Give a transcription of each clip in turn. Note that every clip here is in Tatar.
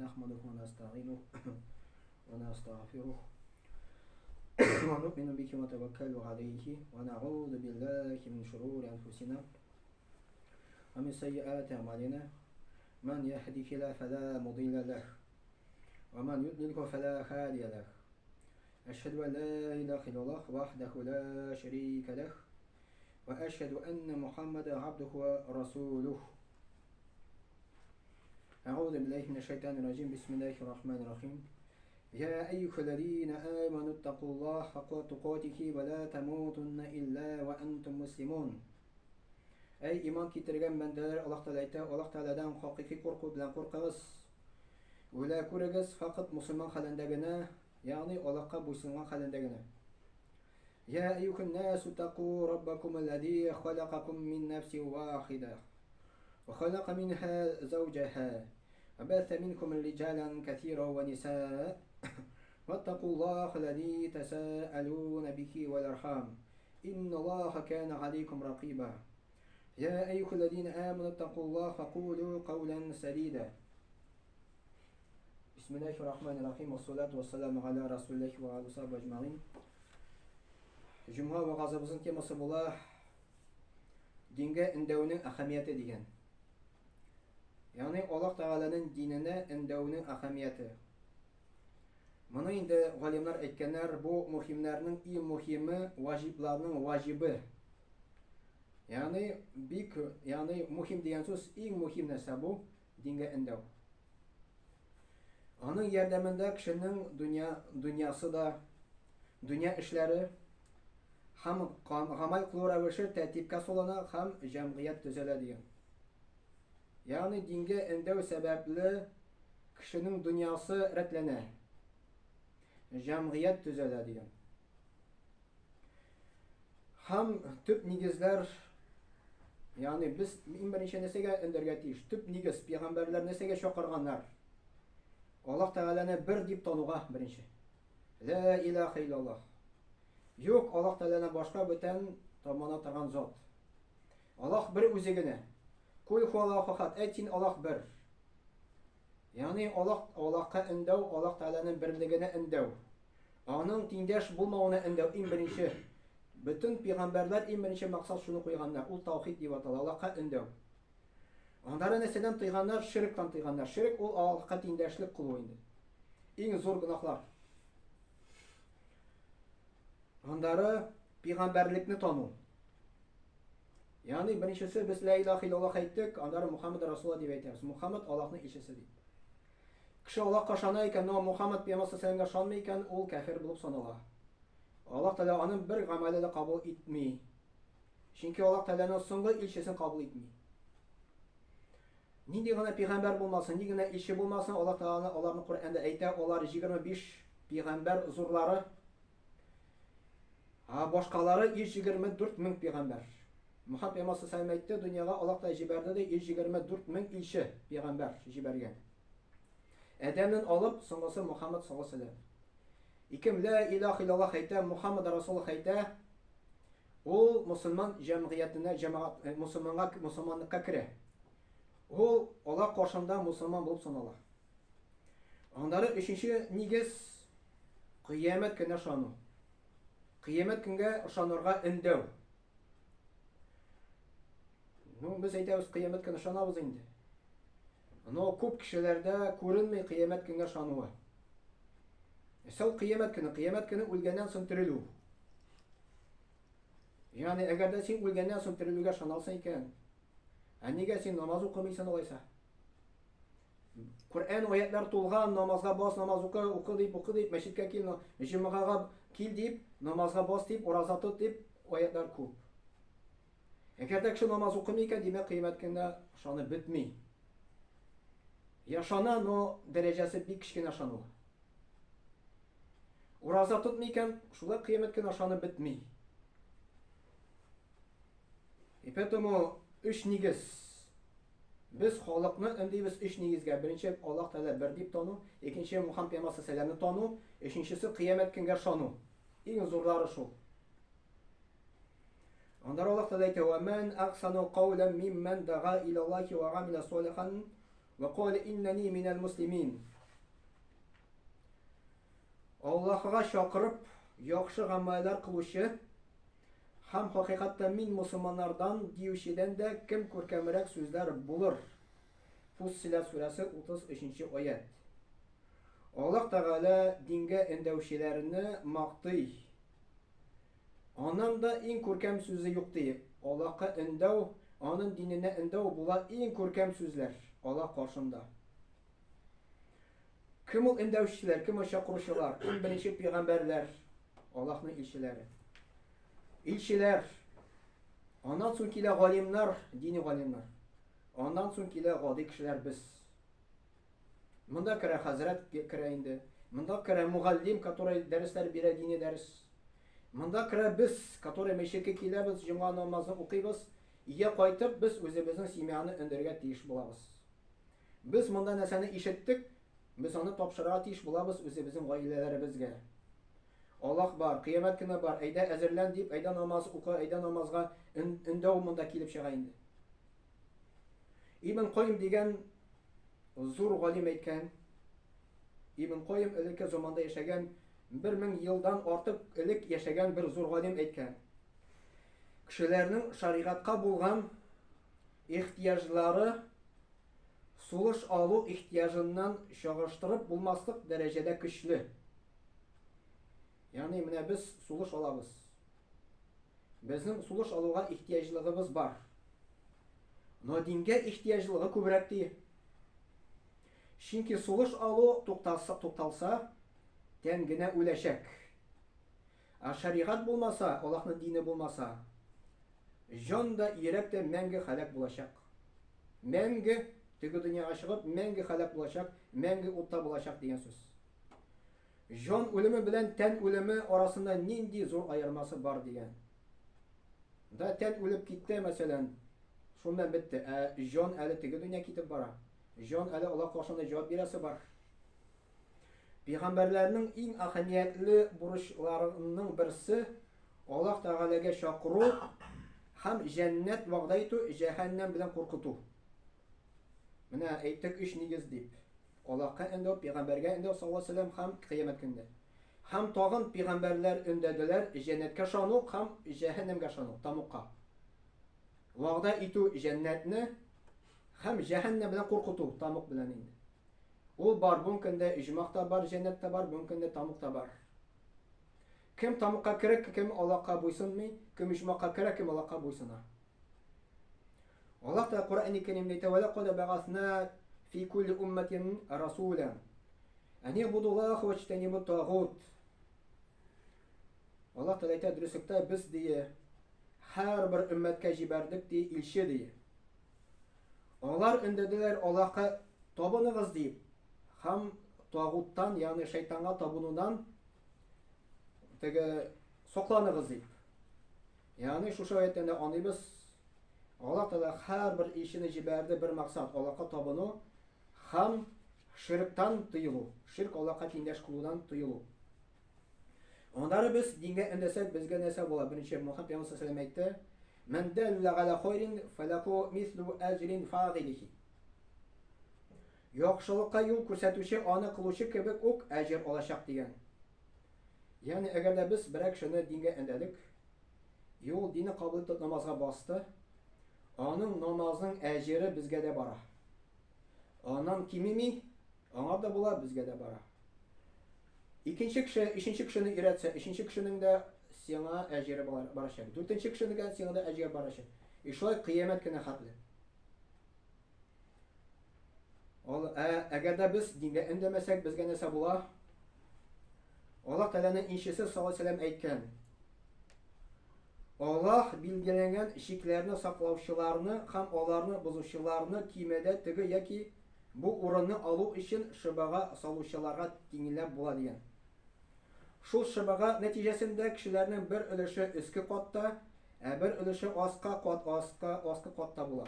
نحمده ونستعينه ونستغفره ونؤمن به ونتوكل عليه ونعوذ بالله من شرور أنفسنا ومن سيئات أعمالنا من يهده الله فلا مضل له ومن يضلل فلا هادي له أشهد أن لا إله إلا الله وحده لا شريك له وأشهد أن محمدا عبده ورسوله. أعوذ بالله من الشيطان الرجيم. بسم الله الرحمن الرحيم. يا أيها الذين آمنوا اتقوا الله حق تقاته ولا تموتن إلا وأنتم مسلمون. Ey iman keltirgan bandalar, Alloh taolo aytadi, Alloh taoladan haqiqiy qo'rquv bilan qo'rqamiz. Ular ko'ragiz faqat musulmon qalindagina, ya'ni Allohga bo'ysungan qalindagina. Ya ayyuhan nasu taqu robbakum alladhi khalaqakum min nafsin wahidah wa khalaqa minha zawjaha wa batha minkum rijalan kathiran wa nisaa wattaqullaha alladhi tasaaluna bihi wal arham innallaha kana alaykum raqiba. يا أيها الذين آمنوا اتقوا الله وقولوا قولا سديدا. بسم الله الرحمن الرحيم والصلاة والسلام على رسول الله وعلى صحبه أجمعين. Cuma vaqazımızın teması bolar dinge indevinin ahamiyeti degan. Yani Allah Teala'nın dinine indevinin ahamiyeti. Bunu indi galimler aytganlar, bu muhimlerinin en muhimi vaciblarının vacibi. Yani muhim degan so'z eng muhim narsa bu dinge indev. Onun yordamida kishining dunyosi da, dunyo ishlari ham amal qilaverishi tartibga solana, ham jamiyat tuzaladi degan. Ya'ni dinge indev sababli kishining dunyosi ratlana, jamiyat tuzaladi degan. Ham tüp negizlar, yani biz birinchi narsaga indirga tegish, tüp negiz payg'ambarlar narsaga chaqirganlar. Alloh taolani bir deb tanuga birinchi. La ilaha illalloh. Yo'q, Alloh taoladan boshqa butun tomona turgan zot. Alloh bir o'zigina. Kul huvallohu ahad, ayting Alloh bir. Ya'ni Allohga indav, Alloh taolaning birligini indav. Onun tengdosh bo'lmog'ini indav eng birinchi. Bütün peygamberler en birinchi maqsad shuni qo'yganlar. U tavhid deb ataladi, Allohga indav. Onlara nesadan tiyganlar, shirkdan tiyganlar. Shirk ul Allohga tengdoshlik qilib o'yindi. Eng zo'r gunohlar. Onlara peygamberlikni tonu. Yani birinchisi biz la ilaha illalloh aytdik, onlara Muhammad Rasululloh deb aytamiz. Muhammad Allohning elchisi deydi. Kishi Allohga ishonay ekan, Muhammad payg'ambar sallallohu ishonmay ekan, u kafir bo'lib sanaladi. Allah Teala onun bir amelini kabul etmiyor. Çünkü Allah Teala'nın so'nggi elchisini kabul etmiyor. Nidigina peygamber bulmasın, nidigina elchi bulmasın, Allah Teala onlarni Qur'onda aytadi, ular 25 peygamber zurları, boshqalari 124 ming peygamber. Muhammad payg'ambar sallallohu alayhi vasallam aytdi, dunyoga Allah Teala jiberdi de 124 ming elchi peygamber jibergan. Adamdan olib so'nggisi Muhammad sallallohu alayhi vasallam. İkim la ilahe illallah ayta, Muhammed Rasulullah ayta, o Müslüman cemiyetine, Müslümanlıkka kire. O Allah qarşında Müslüman bulup sanalır. Onları üçüncü negiz kıyamet günü şanu. Kıyamet günü şanurga indev. Biz aytamiz kıyamet günü şanabız indi. Ko'p kishilerde ko'rinmay kıyamet günü şanuva. Сол кыямат күні өлгәннән соң тирилүү. Yani әгәр дә син өлгәннән соң тирилүүгә шаналсаң икән, нигә син намаз укымыйсың алайса? Qur'on oyatlar to'lgan, namazga bos, namaz o'qi deb, masjidga kел, jumuaga kел deb, namazga bos deb, roza tut deb oyatlar ko'p. Әгәр дә кеше намаз укымый икән, димәк кыямат көнендә шаны бетми. Я шана, но дәрәҗәсе бик кичкенә шану. Ураза tutmayken şula kıyamet günü aşanı bitmiyor. Поэтому üç negiz. Biz xalqni indimiz üç negizga. Birinchi Alloh Taala bir deb tonu, ikkinchi Muhammad payg'ambar sallallohu alayhi vasallamni tonu, uchinchisi qiyomat kunga shonu. Eng zo'rlari shu. Onda Alloh Taala aytadi: "Va man ahsanu qawlan mimman da'a ila Allohi wa amila solihan وقال إنني من المسلمين. Аллаһка шакырып, яхшы гамәлләр кылучы һәм хакыйкатьтә мин мусламаннардан диючедән дә кем күркәмрәк сүзләр булыр. Фуссилат сурәсе 33-нче аят. Аллаһ Тәгалә дингә эндәүчеләрне мактый. Аның да иң күркәм сүзе юк ди. Аллаһка эндәү, аның диненә эндәү була иң күркәм сүзләр Аллаһ каршында. Кем ул эндәүчеләр, кем чакыручылар? Иң беренче пәйгамбәрләр, Аллаһның илчеләре. Илчеләр. Аннан соң килә галимнар, дини галимнар. Аннан соң килә гади кешеләр без. Монда керә хәзрәт керә инде. Монда керә мугаллим, который дәресләр бирә, дини дәрес. Монда керә без, который мәчеткә киләбез, җомга намазын укыйбыз. Ия кайтып без үзебезнең семьяны өндәргә тиеш булабыз. Без монда нәрсәне ишеттек, biz аны тапшырырга тиеш булабыз үзебезнең гаиләләребезгә. Аллаһ бар, кыямәт көне бар, әйдә әзерлән дип, әйдә намаз укы, әйдә намазга өндәү монда килеп чыга инде. Ибн Кайым дигән зур галим әйткән, Ибн Кайым элекке заманда яшәгән, 1000 елдан артык элек яшәгән бер зур галим әйткән. Кешеләрнең шаригатка булган ихтияҗлары сулыш алу ихтияжыннан чагыштырып булмаслык дәрәҗәдә көчле. Ягъни менә без сулыш алабыз. Безнең сулыш алуга ихтияҗлыгыбыз бар. Но дингә ихтияҗлыгы күбрәк ди. Чөнки сулыш алу тукталса, тән генә үләчәк. Шаригат булмаса, Аллаһның дине булмаса, җан да, йөрәк тә мәңге халак булачак. Мәңге теге дөньяга чыгып, мәңге халак булачак, мәңге утта булачак дигән сүз. Җан үлеме белән тән үлеме арасында нинди зур аермасы бар дигән. Да тән үлеп китте, мәсәлән, шуннан бетте. Җан әле теге дөнья китеп бара. Җан әле Аллаһ каршында җавап бирәсе бар. Пәйгамбәрләрнең иң әһәмиятле бурычларының берсе Аллаһ Тәгаләгә чакыру һәм җәннәт вәгъдә итү, җәһәннәм белән куркыту. Менә әйттек 3 нигез дип. Аллаһка эндәү, пәйгамбәргә эндәү саллаллаһу алейһи ва саллям һәм кыямәт көндә. Һәм тагын пәйгамбәрләр өндәделәр җәннәткә шану һәм җәһәннәмгә шану, тамуқка. Вәгъдә итү җәннәтне һәм җәһәннәм белән куркыту, тамуқ белән инде. Ул бар, бу көндә иҗмакта бар, җәннәттә бар, бу көндә тамуқта бар. Кем тамуқка керә, кем Аллаһка буйсынмый, кем иҗмакка керә, кем Аллаһка буйсына. Аллаһ та Куръан-ы Кәримдә әйтә: "Ва лaqad бa'athna fi kulli ummatin rasulan an ya'budu Allaha wa yajtanibu at-taghut." Аллаһ та әйтә дөреслектә, без дие һәрбер өммәткә җибәрдек ди, илче дие. Алар өндәделәр Аллаһка табыныгыз дип, һәм тагуттан, ягъни шайтанга табынудан теге сакланыгыз дип. Ягъни шушы аятта аңлыйбыз, Аллаһ Тәгалә һәрбер илчене җибәрде бер максат: Аллаһка табыну һәм ширктан тыелу, ширк Аллаһка тиңдәш кылудан тыелу. Аннары без дингә өндәсәк, безгә нәрсә була? Беренче Мөхәммәд пәйгамбәр саллаллаһу алейһи ва сәллям әйтте: "Мен дәллә галә хайрин фалаху мислу аҗрин фагилихи." Яхшылыкка юл күрсәтүче аны кылучы кебек үк әҗр алачак дигән. Ягъни әгәр дә без берәр кешене дингә өндәдек, ул дине кабул итеп намазга басты, аның намазның әҗере безгә дә бара. Аннан кимими, аңа да була, безгә дә бара. Икенче кеше, өченче кешене өйрәтсә, өченче кешенең дә сиңа әҗере барачак. Дүртенче кешенең сиңа да әҗер барачак. Шулай кыямәт көне хәтле. Әгәр дә без дингә өндәмәсәк, безгә нәрсә була? Аллаһ Тәгаләнең илчесе саллаллаһу алейһи ва сәллям әйткән: Аллаһ билгеләнгән шикләрне саклаучыларны һәм аларны бозучыларны кимәдә теге яки бу урынны алу өчен шыбага салучыларга тиңләп була дигән. Шул шыбага нәтиҗәсендә кешеләрнең бер өлеше өске катта, бер өлеше аскы катта була.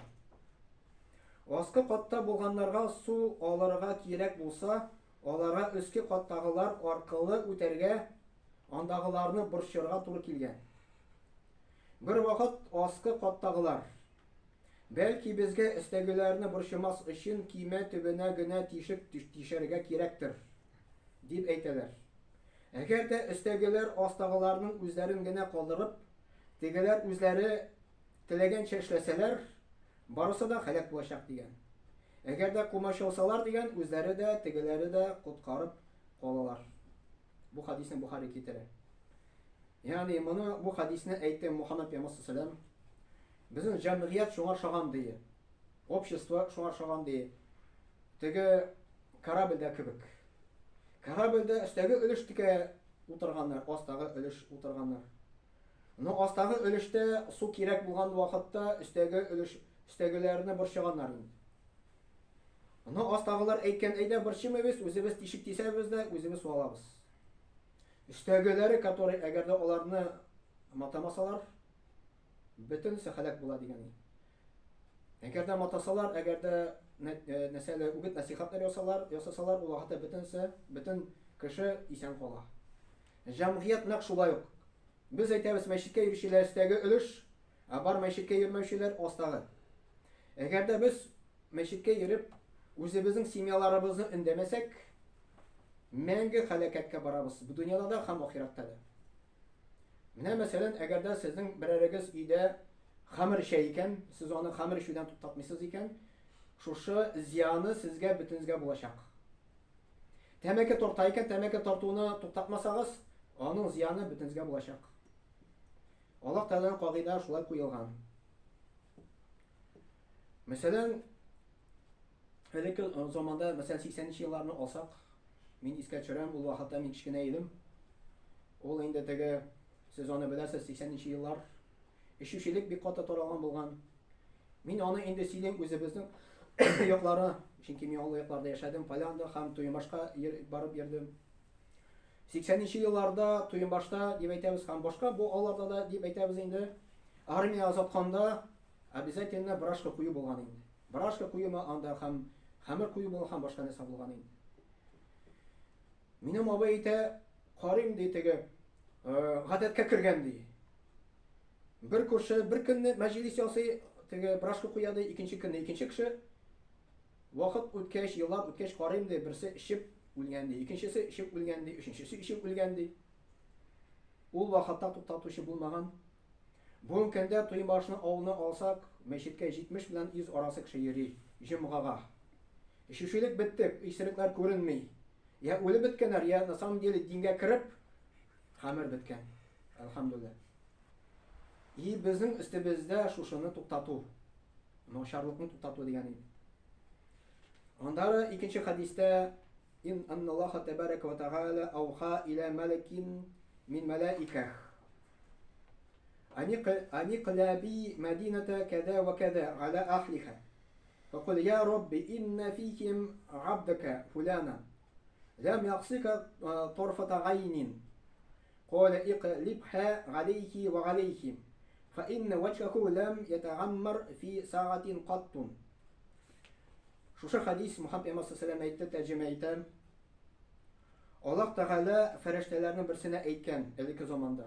Аскы катта булганнарга су алырга кирәк булса, аларга өске каттагылар аркылы үтәргә, андагыларны борчырга туры килгән. Бер вакыт аскы каттагылар Belki bizge istegülerini borçlamaz için kime tübüne güne tişerge kirektir, deyip eyteler. Eğer de istegüler astağılarının üzlerin gene kaldırıp, tegeler üzleri tilegen çeşleseler, barısı da halak bulaşak diyen. Eğer de kumaş olsalar diyen, üzleri de tegeleri de kutkarıp kolalar. Bu hadisin bu hareketleri. Yani bunu bu hadisini eytti Muhammed Peygamber sallallahu aleyhi ve sellem. Bizim cemiyet şuna şahan diye. Общество şuna şahan diye. Tege karabilde kibik. Karabilde istegi ölüştüke oturganlar, astagı ölüş oturganlar. No astagı ölüşte su kirek bulgan vakitte istegi ölüş istegilerini borçlaganlar. No astagılar eytken eyde borçlamıyız, özümüz tişik tisemiz de özümüz su alabız. İstegileri которые eğer de onlarını matamasalar bütünse halak bula digani. Eğer de matasalar, eğer de mesela übit nasihatler yasasalar, o vakitte bütünse bütün kişi isen kola. Cemiyet nek şula yok. Biz eytemiz meşrikke yürüyüşler istegi ölüş, abar meşrikke yürümüşler astağı. Eğer de biz meşrikke yürüp özümüzün simyalarımızı ündemesek, mengi halaketke barabız. Bu dünyada da hem ahirette de. Mesela eğer de sizin bireriniz uyda hamur şey iken, siz onu hamur işinden tutatmışsınız iken, şu ziyanı sizge bütünüzge bulaşak. Temeke tortayken temeke tortuğunu tutatmasanız, onun ziyanı bütünüzge bulaşak. Allah Teala'nın kağıda şulay koyulgan. Mesela öyle ki o zamanda mesela 80'li yıllarını alsak, men isketçörem bu vakitte men kichkine edim. Ol endi tege siz onu bilersiz 80'li yıllar işçilik bir kata taralgan bulgan. Men onu endi silem özümüzün yoklары, çünkü men o yoklarda yaşadım falan da hem Tuyunbaşqa barıp yerdim. 80'li yıllarda Tuyunbaşta dep aytamiz hem boshqa bu alarda da dep aytamiz endi. Armiya azatqanda обязательно брашка куyu bulgan endi. Брашка куюма анда hem hamir kuyu bulgan hem boshqa narsa bulgan endi. Menim aba ayta qarim deytege гадәткә кергән ди. Bir kişi bir künni meclis yasay tege brashka kuyadı, ikinci kişi vakit ötkeş, yıllar ötkeş qarim di, birisi işip ölgəndi, ikincisi işip ölgəndi, üçüncüsü işip ölgəndi. Ol vakitta tutatuşu bulmagan. Bu gündə Tuyunbaşının avını alsak, meşitke 70 bilen 100 arası kişi yeri, jimgaga. İşçilik bitti, işçilikler görünmey. Ya ölü bitkenler ya na samom деле dinge kirip hamir bitken. Elhamdülillah. Bizim üstümüzde şuşunu tuttatu. Noşarlıkını tuttatu degani. Ondan ikinci hadiste in Allah tebareke ve teala avha ila melekin min melaikeh. Ani qlabi medinete keda ve keda ala ahliha. فقل يا رب إن فيكم عبدك فلانا لم يقصك طرفة عين قال اقلبها عليه وعليهم فإن وجهه لم يتعمر في ساعة قط. Şu hadis Muhammed Peygamber sallallahu aleyhi ve sellem tercüme etti. Allah Teala feriştelerinin birisine eytken ilk zamanda.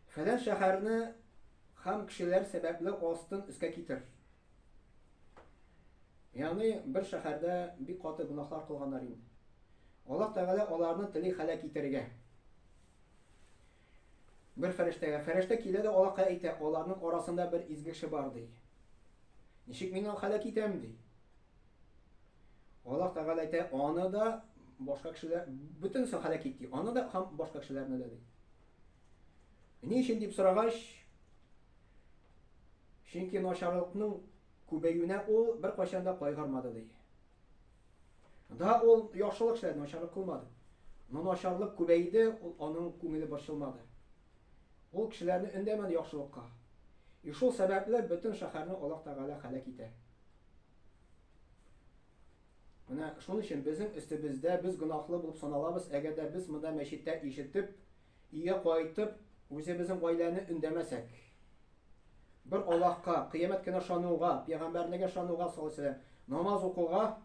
Falan şehrini ham kişiler sebeple ostun üske kitir. Yani bir şehirde bir katı günahlar kılganlar indi. Allah Teala onların tili halak itirge. Bir ferişte kile de Allah'a eyte, onların arasında bir izgi kişi vardı. Nişik minen halak itemdi. Allah Teala eyte, onu da başka kişiler, bütünse halak etti. Onu da ham başka kişiler ne dedi. Niçin deyip soragaş? Çünkü noşarlıkның күбәюенә ул бер кайчан да кайгырмады ди. Да ул яхшылык эшләде, начарлык кылмады. Но начарлык күбәйде, ул аның күңеле борчылмады. Ул кешеләрне өндәмәде яхшылыкка. Шул сәбәпле бөтен шәһәрне Аллаһ Тәгалә халак итә. Менә шуның өчен безнең өстебездә biz гөнаһлы булып саналабыз, әгәр дә без монда мәчеттә ишетеп, өйгә кайтып, үзебезнең гаиләне өндәмәсәк. Bir Allah'a, kıyamet günü şanuğa, peygamberliğe şanuğa sallallahu namaz okuğa,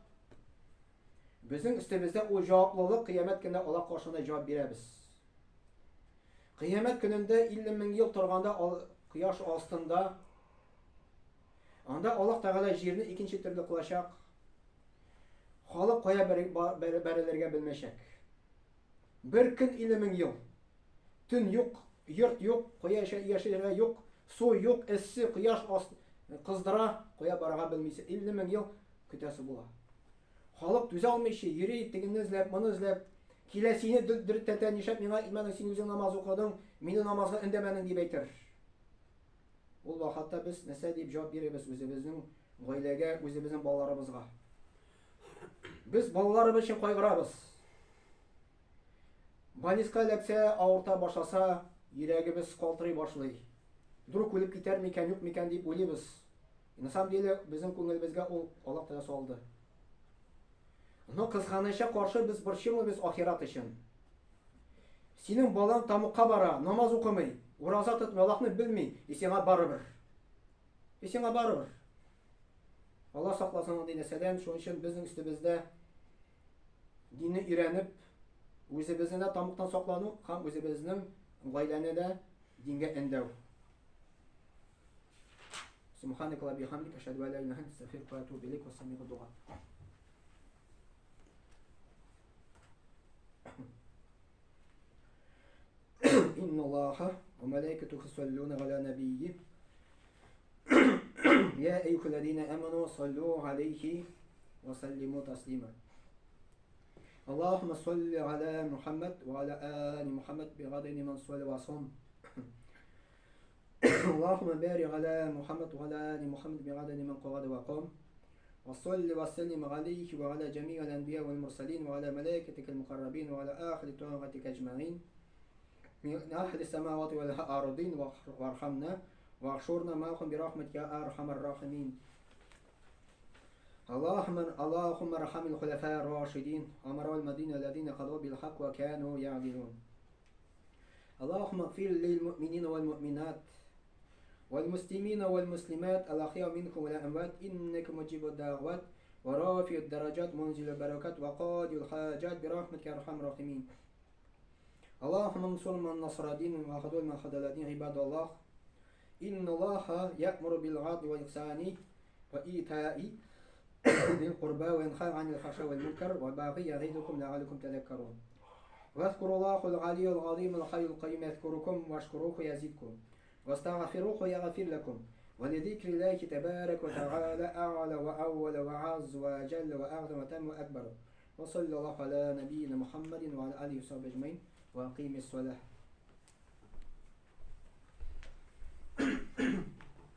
bizim üstümüzde o cevaplılık kıyamet günü Allah karşısında cevap veririz. Kıyamet gününde 50 bin yıl turganda kıyaş astında Анда Аллаһ Тәгалә җирне икенче төрле кылачак. Халык кая бәрелергә белмәшәк. Bir көн 50,000 ел. Төн юк, йорт юк, кая яшәргә юк, су юк, эссе, кояш кыздыра, кая барырга белмисе. 50,000 ел көтәсе була. Халык түзә алмыйча, йөри, тегенне эзләп, моны эзләп, киләсине дөртәтә, нишләп миңа әйтмәдең, син үзең намаз укыдың, мине намазга өндәмәдең дип әйтер. Ул вакытта без нәрсә дип җавап бирәбез үзебезнең гаиләгә, үзебезнең балаларыбызга? Без балаларыбыз өчен кайгырабыз. Больниска эләксә, авырта башласа, йөрәгебез калтырый башлый. Вдруг үлеп китәр микән, юк микән дип уйлыйбыз. На самом деле, безнең күңелебезгә ул Аллаһ Тәгалә салды. Но кызганычка каршы без борчымыбыз ахират өчен. Синең балаң тамукка бара, намаз укымый, ураза тотмый, Аллаһны белми, сиңа барыбер. Сиңа барыбер. Аллаһ сакласын андый нәрсәдән, шуның өчен безнең өстебездә динне өйрәнеп, үзебезне дә тамуктан саклану һәм үзебезнең гаиләне дә дингә өндәү. Субханакалла ва бихамдика, ашһаду ан ла илаха илля анта, астагфирука ва атубу илейк. Вассами'у дуа. إن الله وملائكته يصلون على نبيه يا أيها الذين آمنوا صلوا عليه وسلموا تسليما اللهم صل على محمد وعلى آل محمد بعدد من صلى وصام اللهم بارك على محمد وعلى آل محمد بعدد من قعد وقام وصل وسلم عليه وعلى جميع الأنبياء والمرسلين وعلى ملائكتك المقربين وعلى آخر طاعتك أجمعين من أهل السماوات والأرضين وارحمنا واحشرنا معهم برحمتك يا أرحم الراحمين اللهم ارحم الخلفاء الراشدين أمراء المدينة الذين قضوا بالحق وكانوا يعدلون اللهم اغفر للمؤمنين والمؤمنات والمسلمين والمسلمات الأحياء منكم والأموات إنك مجيب الدعوات ورافع الدرجات منزل البركات وقاضي الحاجات برحمتك يا أرحم الراحمين اللهم انصر من نصر الدين وخذل من خذل الدين عباد الله إن الله يأمر بالعدل والإحسان وإيتاء ذي القربى وينهى عن الفحشاء والمنكر والبغي يعظكم لعلكم تذكرون واذكروا الله العلي العظيم الحي القيوم يذكركم واشكروه يزدكم واستغفروه يغفر لكم ولذكر الله تبارك وتعالى أعلى وأول وأعز وأجل وأعظم وأتم وأكبر وصلى الله على نبينا محمد وعلى آله وصحبه أجمعين وأقيم الصلاة